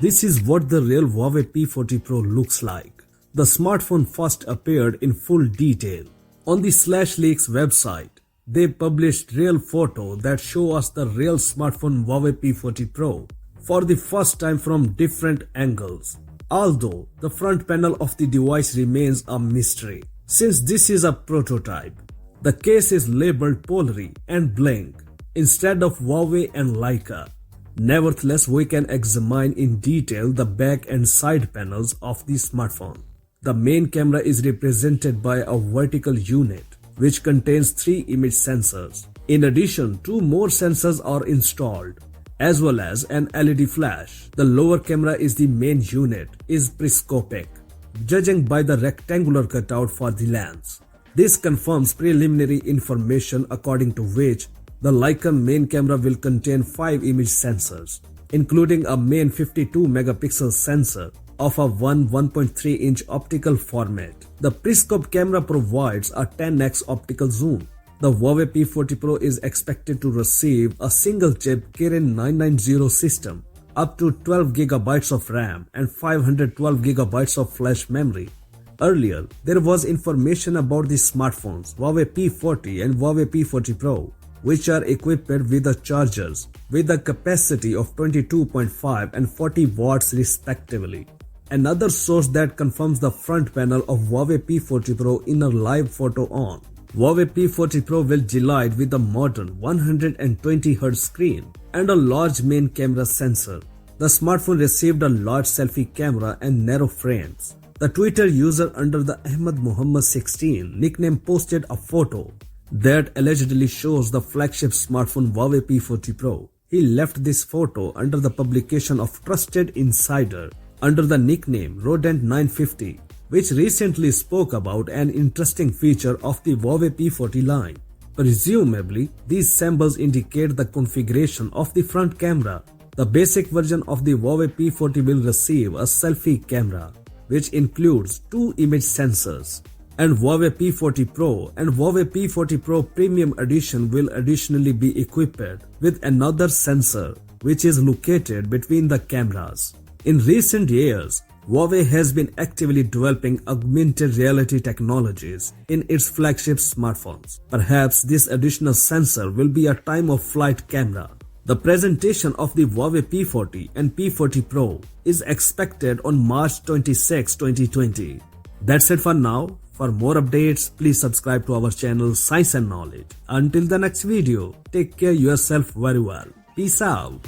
This is what the real Huawei P40 Pro looks like. The smartphone first appeared in full detail. On the /leaks website, they published real photo that show us the real smartphone Huawei P40 Pro for the first time from different angles. Although the front panel of the device remains a mystery, since this is a prototype. The case is labeled Polarity and Blink instead of Huawei and ЛИКЕ. Nevertheless, we can examine in detail the back and side panels of the smartphone. The main camera is represented by a vertical unit which contains 3 image sensors. In addition, 2 more sensors are installed, as well as an LED flash. The lower camera is the main unit, is periscopic, judging by the rectangular cutout for the lens. This confirms preliminary information according to which the ЛИКЕ main camera will contain 5 image sensors, including a main 52 megapixel sensor of a 1.3 inch optical format. The periscope camera provides a 10x optical zoom. The Huawei P40 Pro is expected to receive a single-chip Kirin 990 system, up to 12GB of RAM and 512GB of flash memory. Earlier, there was information about the smartphones Huawei P40 and Huawei P40 Pro, which are equipped with the chargers with a capacity of 22.5 and 40 watts respectively. Another source that confirms the front panel of Huawei P40 Pro in a live photo on. Huawei P40 Pro will delight with a modern 120Hz screen and a large main camera sensor. The smartphone received a large selfie camera and narrow frames. The Twitter user under the Ahmed Muhammad 16 nickname posted a photo that allegedly shows the flagship smartphone Huawei P40 Pro. He left this photo under the publication of Trusted Insider under the nickname Rodent950, which recently spoke about an interesting feature of the Huawei P40 line. Presumably, these symbols indicate the configuration of the front camera. The basic version of the Huawei P40 will receive a selfie camera, which includes 2 image sensors. And Huawei P40 Pro and Huawei P40 Pro Premium Edition will additionally be equipped with another sensor, which is located between the cameras. In recent years, Huawei has been actively developing augmented reality technologies in its flagship smartphones. Perhaps this additional sensor will be a time-of-flight camera. The presentation of the Huawei P40 and P40 Pro is expected on March 26, 2020. That's it for now. For more updates, please subscribe to our channel Science and Knowledge. Until the next video, take care yourself very well. Peace out.